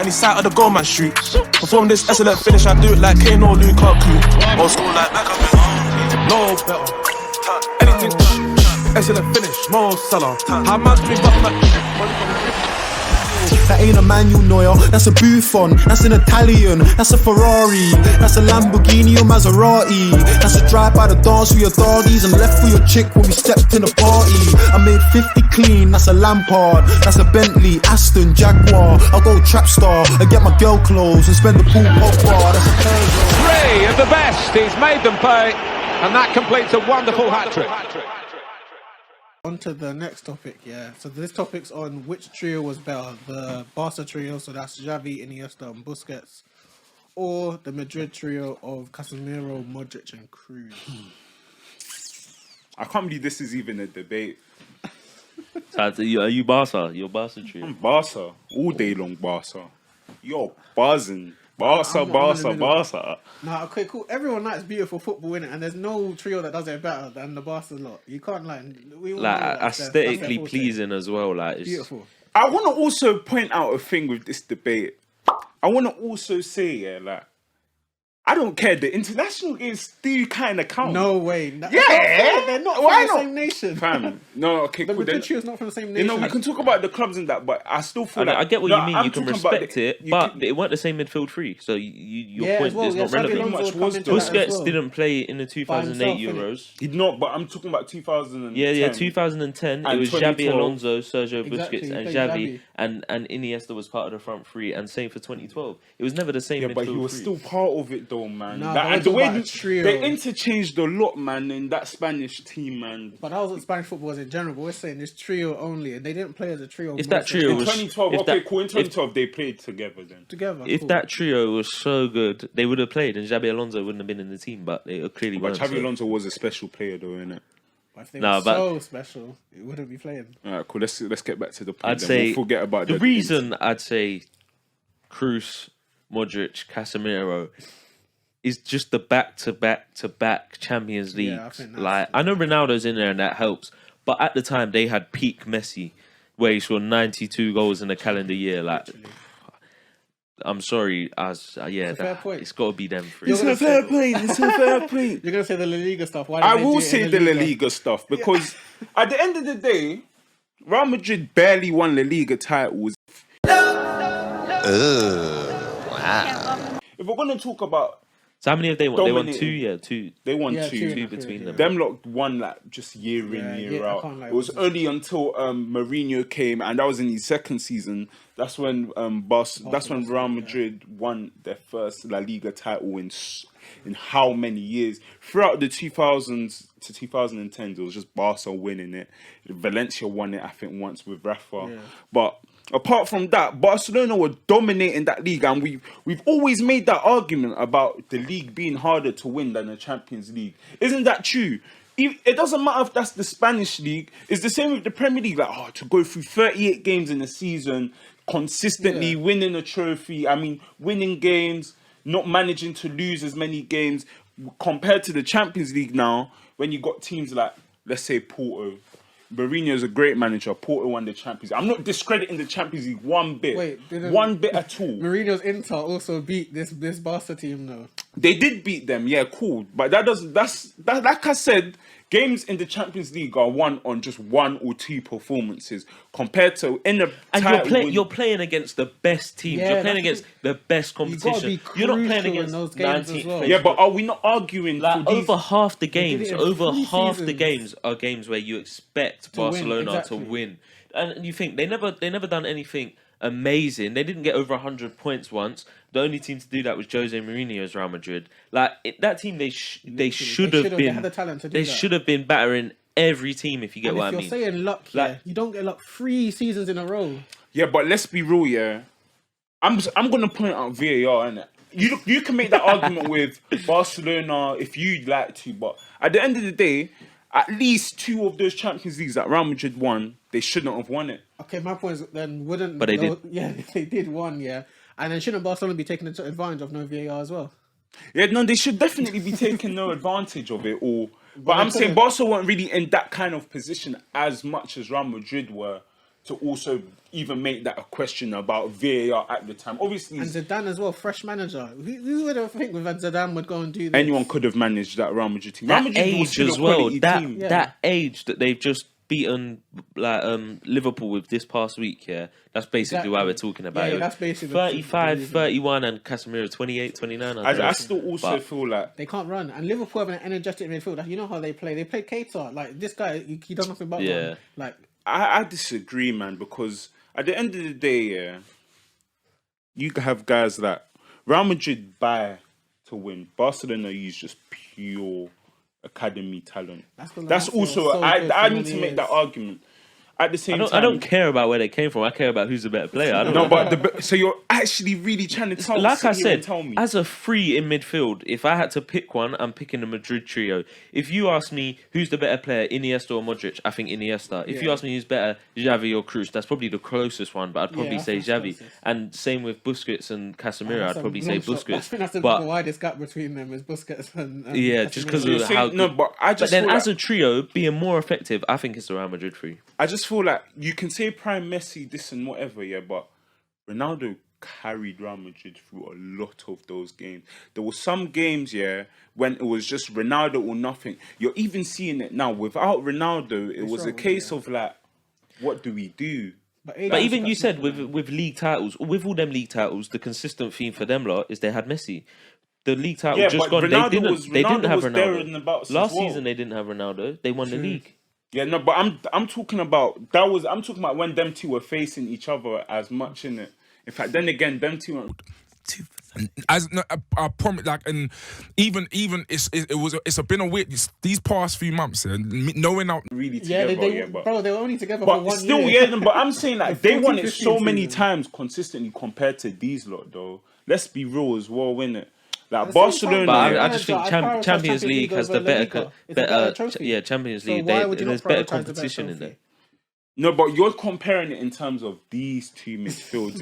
and he sat at the goal man shoot. Perform this excellent finish, I do it like Kane or Lukaku. Old school like Beckham, no better. Anything, excellent finish, Mo Salah. How man's been That ain't a manual Neuer, that's a Buffon, that's an Italian, that's a Ferrari, that's a Lamborghini or Maserati, that's a drive by the dance with your doggies and left for your chick when we stepped in the party. I made 50 clean, that's a Lampard, that's a Bentley, Aston, Jaguar. I'll go trap star and get my girl clothes and spend the pool pop bar, that's a Peugeot. 3 of the best, he's made them pay, and that completes a wonderful hat-trick. On to the next topic, yeah. So this topic's on which trio was better, the Barca trio, so that's Xavi, Iniesta, and Busquets, or the Madrid trio of Casemiro, Modric, and Cruz. I can't believe this is even a debate. So are you Barca? You're Barca trio. I'm Barca all day long. Barca, you're buzzing. Barca. Nah, okay, cool. Everyone likes beautiful football, innit? And there's no trio that does it better than the Barca lot. You can't aesthetically pleasing as well. Like it's beautiful. I want to also point out a thing with this debate. I want to also say, I don't care. The international games do kind of count. No way. They're not from the same nation. Fam. No, okay, the cool. Madrid trio is not from the same nation. You know, we can talk about the clubs and that, but I still feel I get what you mean. I'm You can talking about respect it, but it weren't the same midfield three. So your point is not relevant. Busquets didn't play in the 2008 Euros. He did not, but I'm talking about 2010. Yeah, 2010. It was Xabi Alonso, Sergio Busquets, and Xavi, and Iniesta was part of the front three. And same for 2012. It was never the same. Yeah, but he was still part of it, though, man. And the way they interchanged a lot, man, in that Spanish team, man. But that wasn't Spanish football in general. But we're saying this trio only, and they didn't play as a trio. If that trio in was 2012, okay, cool. In 2012, they played together then. If that trio was so good, they would have played, and Xabi Alonso wouldn't have been in the team. But they clearly weren't. Xabi Alonso was a special player, though, innit? But if they were so special, it wouldn't be playing. All right, cool. Let's get back to the point. I'd say we'll forget about the reason. I'd say Cruz, Modric, Casemiro is just the back-to-back Champions League. Yeah, I know Ronaldo's in there and that helps, but at the time they had peak Messi, where he scored 92 goals in a calendar year. I'm sorry, fair point. It's got to be them three. It's a fair point. You're gonna say the La Liga stuff. Why I will say the La Liga stuff because at the end of the day, Real Madrid barely won La Liga titles. Wow. If we're gonna talk about. So how many have they won? They won two. They won two between them. Them lot won just year in, year out. It was only until Mourinho came, and that was in his second season. That's when Real Madrid won their first La Liga title in how many years? Throughout the 2000s to 2010s, it was just Barca winning it. Valencia won it, I think, once with Rafa. Yeah. But apart from that, Barcelona were dominating that league, and we've always made that argument about the league being harder to win than the Champions League. Isn't that true? It doesn't matter if that's the Spanish league. It's the same with the Premier League. To go through 38 games in a season, consistently winning a trophy. I mean, winning games, not managing to lose as many games compared to the Champions League now, when you got teams like, let's say, Porto. Mourinho's a great manager. Porto won the Champions League. I'm not discrediting the Champions League one bit. One bit at all. Mourinho's Inter also beat this Barca team, though. They did beat them, yeah, cool. But that's like I said, games in the Champions League are won on just one or two performances compared to in the you're playing against the best teams. You're playing against the best competition. You're not playing against those games as well. Yeah, but are we not arguing over half the games? Over half the games are games where you expect Barcelona to win, and you think they never done anything amazing. They didn't get over 100 points once. The only team to do that was Jose Mourinho's Real Madrid. That team, they should have been. They had the talent to do that. They should have been battering every team, if you get what I mean. If you're saying luck, you don't get luck 3 seasons in a row. Yeah, but let's be real, yeah. I'm gonna point out VAR, innit? You can make that argument with Barcelona if you'd like to, but at the end of the day, at least 2 of those Champions Leagues that Real Madrid won, they shouldn't have won it. Okay, my point is then wouldn't... But they did. Yeah, they did won, yeah. And then shouldn't Barcelona be taking advantage of no VAR as well? Yeah, no, they should definitely be taking no advantage of it all. But I'm saying Barca weren't really in that kind of position as much as Real Madrid were to also even make that a question about VAR at the time. Obviously, and Zidane as well, fresh manager. Who would have think that Zidane would go and do this? Anyone could have managed that Real Madrid team. That Real Madrid was age still as a well. quality team. That age that they've just beaten Liverpool with this past week, that's basically why we're talking about it. That's basically 35, 31 and Casemiro 28, 29. I still also feel like they can't run. And Liverpool have an energetic midfield. You know how they play. They play Keita. Like, this guy, he does nothing but run. Like, I disagree, man, because at the end of the day, you have guys that Real Madrid buy to win. Barcelona use just pure academy talent. That's also I need to make that argument. At the same time, I don't care about where they came from. I care about who's the better player. I don't know. But so you're actually really trying to tell me. Like I said, as a free in midfield, if I had to pick one, I'm picking the Madrid trio. If you ask me who's the better player, Iniesta or Modric, I think Iniesta. If you ask me who's better, Xavi or Kroos, that's probably the closest one, but I'd probably say Xavi. And same with Busquets and Casemiro, I'd probably say Busquets. I think that's the widest gap between them is Busquets and just because of how. No, but then as a trio, being more effective, I think it's the Real Madrid three. I just feel like you can say prime Messi, this and whatever, but Ronaldo carried Real Madrid through a lot of those games. There were some games, when it was just Ronaldo or nothing. You're even seeing it now. Without Ronaldo, it was a case of like, what do we do? But even you said with league titles, with all them league titles, the consistent theme for them lot is they had Messi. The league title just gone. They didn't have Ronaldo. Last season they didn't have Ronaldo. They won the league. Yeah, no, but I'm talking about I'm talking about when them two were facing each other as much, innit? In fact, then again, them two were... I promise, like, and even it's been a weird these past few months, and knowing out really together, bro, they were only together for 1 still, year. but I'm saying like they won it so many times consistently compared to these lot, though. Let's be real as well, innit? Like Barcelona, but I just think Champions League has the better trophy. Yeah, Champions League. There's better competition in there. No, but you're comparing it in terms of these two midfields,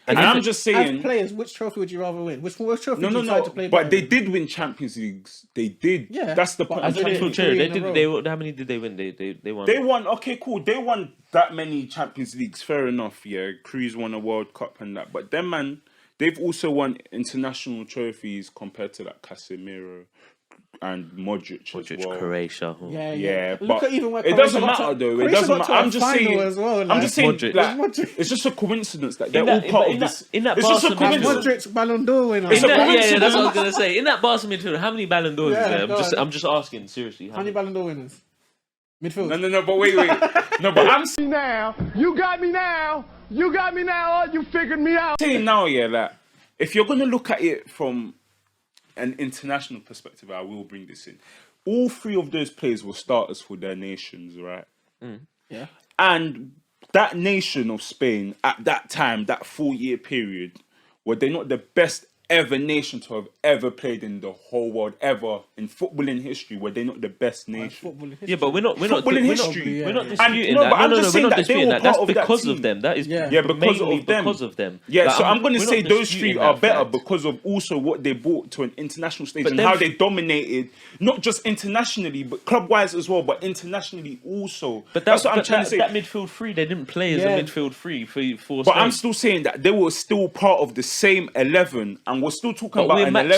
and I'm just saying, as players, which trophy would you rather win? Which trophy would you decide to play? But they did win Champions Leagues. They did. Yeah, that's the point. As a midfield trio, how many did they win? They won. They won. Okay, cool. They won that many Champions Leagues. Fair enough. Yeah, Cruz won a World Cup and that. But them, man, they've also won international trophies compared to like Casemiro and Modric as well. Croatia. Yeah. Look at even where it doesn't matter though. It doesn't matter. I'm just saying. I'm just saying. Modric. It's just a coincidence that they're all part of this. In that it's just a coincidence. Modric Ballon d'Or winner. Yeah, that's what I was gonna say. In that Barca midfield, how many Ballon d'Ors is there? I'm just asking seriously. How many Ballon d'Or winners? Midfield. No. But wait. No, but I'm saying now. You got me now. Oh, you figured me out. Saying now, that if you're gonna look at it from an international perspective, I will bring this in. All three of those players were starters for their nations, right? Yeah. And that nation of Spain at that time, that 4-year period, were they not the best ever nation to have ever played in the whole world ever in footballing history? Were they not the best nation? Yeah, but we're not footballing history. We're not disputing that. I'm just saying that they were That's part of because that of them. That is because of them. Yeah, so I'm going to say those three are better because of also what they brought to an international stage and how they dominated, not just internationally, but club-wise as well, but internationally also. But that's what I'm trying to say. That midfield three, they didn't play as a midfield three for But I'm still saying that they were still part of the same 11, and we're still talking about an 11.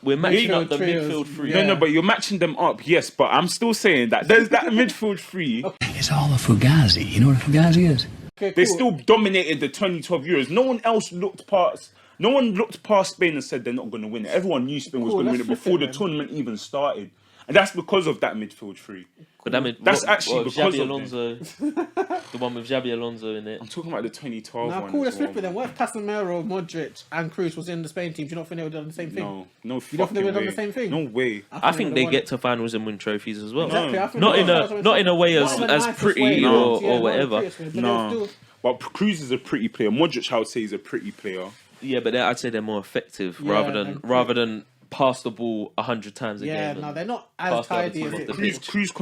We're matching up the midfield three. No, but you're matching them up, yes, but I'm still saying that there's that midfield three. It's all a Fugazi. You know what a Fugazi is? Okay, they still dominated the 2012 Euros. No one else looked past. No one looked past Spain and said they're not going to win it. Everyone knew Spain was going to win it before the tournament even started, and that's because of that midfield three. But that's actually because Xabi of Alonso, the one with Xabi Alonso in it. I'm talking about the 2012 one. Cool, let's flip it then. What if Casemiro, Modric, and Kroos was in the Spain team? Do you not think they would have done the same thing? No, you don't think they would have done the same thing? No way. I think they get to finals and win trophies as well. Exactly. Not in a way as pretty or whatever. No, but Kroos is a pretty player. Modric, I would say, is a pretty player. Yeah, but I'd say they're more effective rather than pass the ball 100 times a game. Yeah, no, they're not as tidy as it. Kroos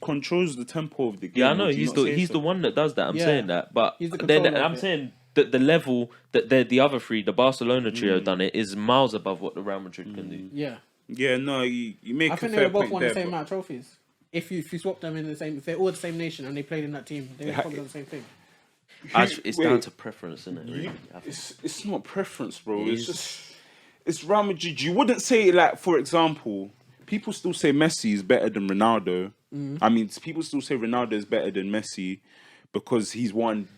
controls the tempo of the game. Yeah, I know he's the one that does that. I'm saying that, but I'm saying that the level that the other three, the Barcelona trio, done it is miles above what the Real Madrid can do. Yeah. Yeah, no, you make. I think they were both won the same amount of trophies. if you swap them in the same, if they're all the same nation and they played in that team, they would probably do the same thing. It's down to preference, isn't it? Really? It's not preference, bro. It's Real Madrid. You wouldn't say, like, for example, people still say Messi is better than Ronaldo. I mean, people still say Ronaldo is better than Messi because he's won.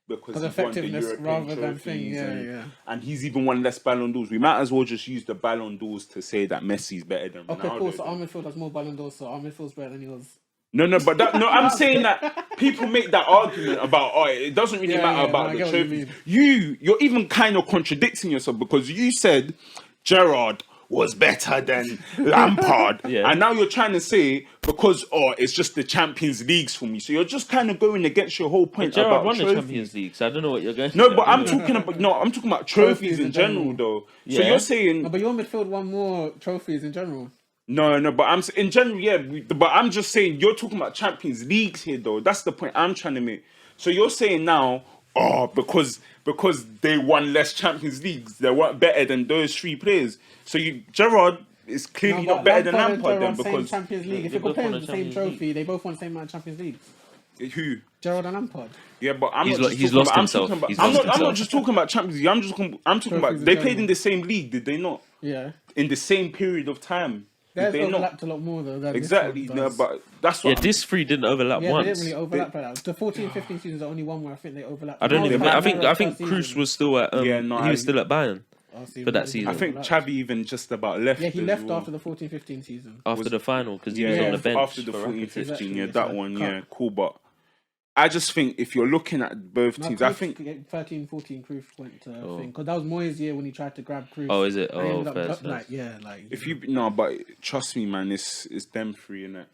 Because he's won the European rather than trophies thing, and he's even won less Ballon d'Ors. We might as well just use the Ballon d'Ors to say that Messi's better than Ronaldo. Okay, cool. So our midfield has more Ballon d'Ors, so our midfield's better than yours. No, I'm saying that people make that argument about, it doesn't really matter about the trophies. You're even kind of contradicting yourself because you said Gerrard was better than Lampard. And now you're trying to say because it's just the Champions Leagues for me. So you're just kind of going against your whole point about won trophies. the Champions League, so I don't know what you're going. No, but I'm talking about trophies in general though. So you're saying but your midfield won more trophies in general. No, but I'm in general, but I'm just saying you're talking about Champions Leagues here though. That's the point I'm trying to make. So you're saying now, because they won less Champions Leagues, they weren't better than those three players. So Gerrard is clearly not better than Lampard then because Champions League. If you're comparing the same trophy, they both won the same amount of Champions Leagues. Who? Gerrard and Lampard. Yeah, but he's lost himself. I'm not just talking about Champions League. I'm talking about they played in the same league, did they not? Yeah. In the same period of time. Theirs overlapped a lot more though. Than Exactly. No, but that's what. Yeah, this three didn't overlap once. They didn't really overlap like that. The 14-15 seasons, the only one where I think they overlapped. I don't even. I think Kroos was still at. He was still at Bayern for that season. I think Xavi even just about left. Yeah, he left after the 14-15 season. After the final because he was on the bench. After the 14-15, that one, cool. But I just think if you're looking at both teams, I think 13-14 Kroos went to thing because that was Moyes' year when he tried to grab Kroos. Oh, is it? If you but trust me, man, it's them three, innit?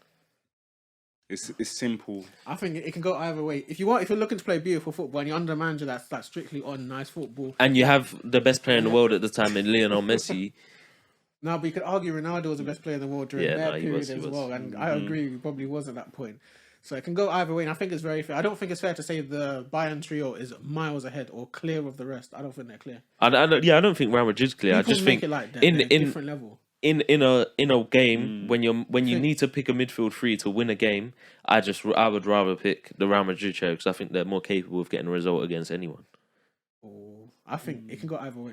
It's simple. I think it can go either way. If you're looking to play beautiful football and you're under a manager that's strictly on nice football, and you have the best player in the world at the time in Lionel Messi. Now, but you could argue Ronaldo was the best player in the world during their period as well, and I agree he probably was at that point. So it can go either way, and I think it's very fair. I don't think it's fair to say the Bayern trio is miles ahead or clear of the rest. I don't think they're clear. I don't think Real Madrid's clear. People I just think it like that. in different level. In a game when you need to pick a midfield three to win a game, I would rather pick the Real Madrid trio because I think they're more capable of getting a result against anyone. I think it can go either way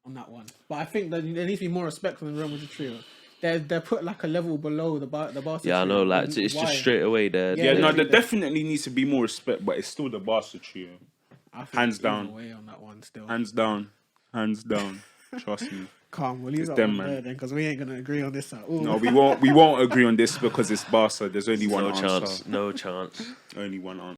on that one, but I think that there needs to be more respect for the Real Madrid trio. They're put like a level below the Barca. Yeah, I know. Like it's just straight away there. There definitely needs to be more respect, but it's still the Barca trio. Hands down. On that one still. Hands down. Trust me. Calm. We'll leave that one there then, because we ain't gonna agree on this at all. No, we won't. We won't agree on this because it's Barca. There's only one answer. No chance. Only one answer.